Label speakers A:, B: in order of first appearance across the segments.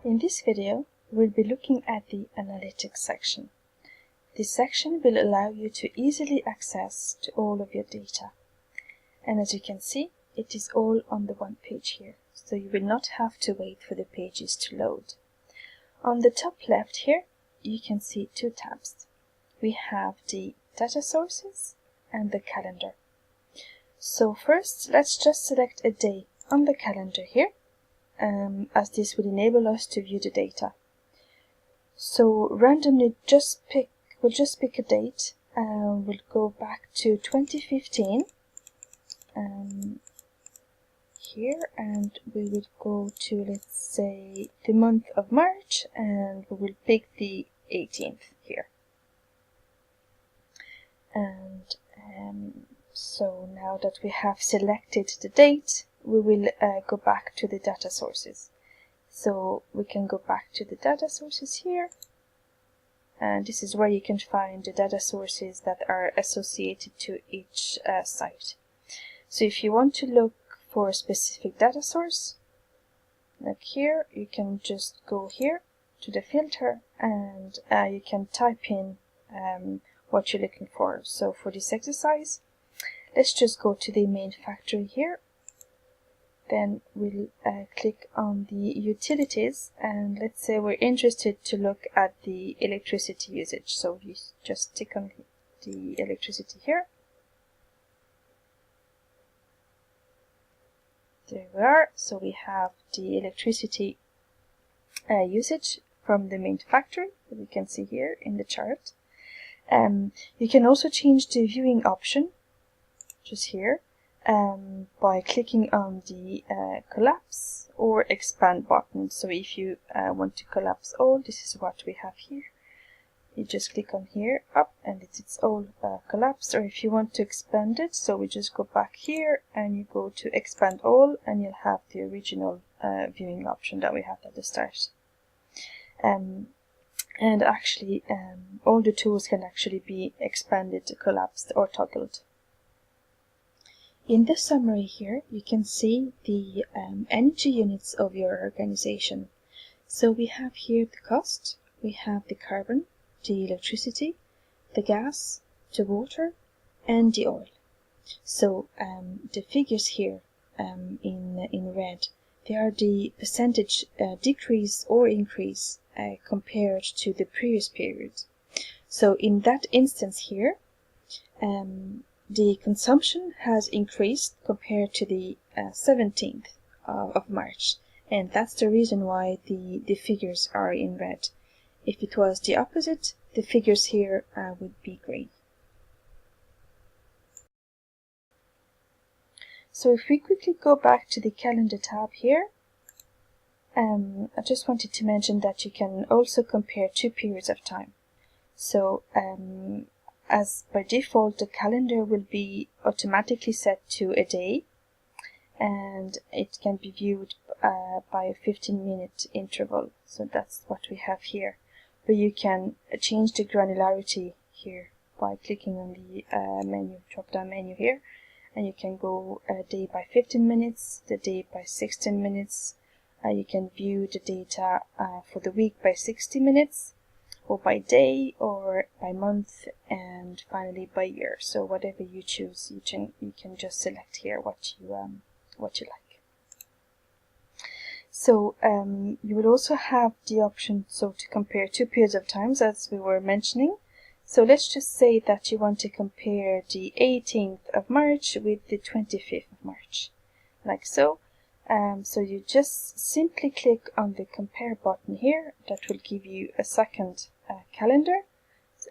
A: In this video, we'll be looking at the Analytics section. This section will allow you to easily access to all of your data. And as you can see, it is all on the one page here, so you will not have to wait for the pages to load. On the top left here, you can see two tabs. We have the data sources and the calendar. So first, let's just select a day on the calendar here, as this will enable us to view the data. So randomly we'll just pick a date. We'll go back to 2015 here, and we will go to, let's say, the month of March, and we will pick the 18th here. And so now that we have selected the date, we will go back to the data sources. So we can go back to the data sources here, and this is where you can find the data sources that are associated to each site. So if you want to look for a specific data source, like here, you can just go here to the filter, and you can type in what you're looking for. So for this exercise, let's just go to the main factory here. Then we'll click on the utilities, and let's say we're interested to look at the electricity usage. So you just tick on the electricity here. There we are. So we have the electricity usage from the main factory that we can see here in the chart. You can also change the viewing option just here by clicking on the collapse or expand button. So if you want to collapse all, this is what we have here. You just click on here up, and it's all collapsed. Or if you want to expand it, so we just go back here and you go to expand all, and you'll have the original viewing option that we had at the start. And actually all the tools can actually be expanded, collapsed, or toggled. In the summary here, you can see the energy units of your organization. So we have here the cost, we have the carbon, the electricity, the gas, the water, and the oil. So the figures here in red, they are the percentage decrease or increase compared to the previous period. So in that instance here, the consumption has increased compared to the 17th of March, and that's the reason why the figures are in red. If it was the opposite, the figures here would be green. So if we quickly go back to the calendar tab here, I just wanted to mention that you can also compare two periods of time. So as by default, the calendar will be automatically set to a day, and it can be viewed by a 15-minute interval. So that's what we have here. But you can change the granularity here by clicking on the drop-down menu here, and you can go a day by 15 minutes, the day by 16 minutes. You can view the data for the week by 60 minutes, or by day, or by month, and finally by year. So whatever you choose, you can just select here what you like. So you will also have the option to compare two periods of times, as we were mentioning. So let's just say that you want to compare the 18th of March with the 25th of March, like so. So you just simply click on the compare button here. That will give you a second calendar,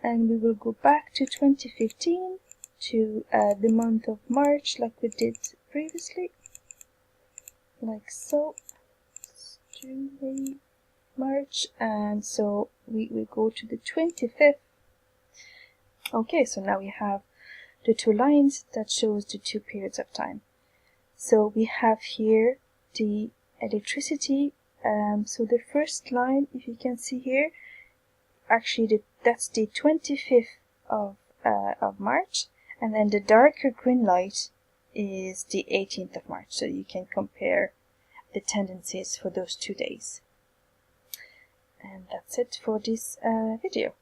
A: and we will go back to 2015 to the month of March, like we did previously, like so. March, and so we go to the 25th. Okay, so now we have the two lines that shows the two periods of time. So we have here the electricity. So the first line, if you can see here, actually that's the 25th of March, and then the darker green light is the 18th of March. So you can compare the tendencies for those 2 days. And that's it for this video.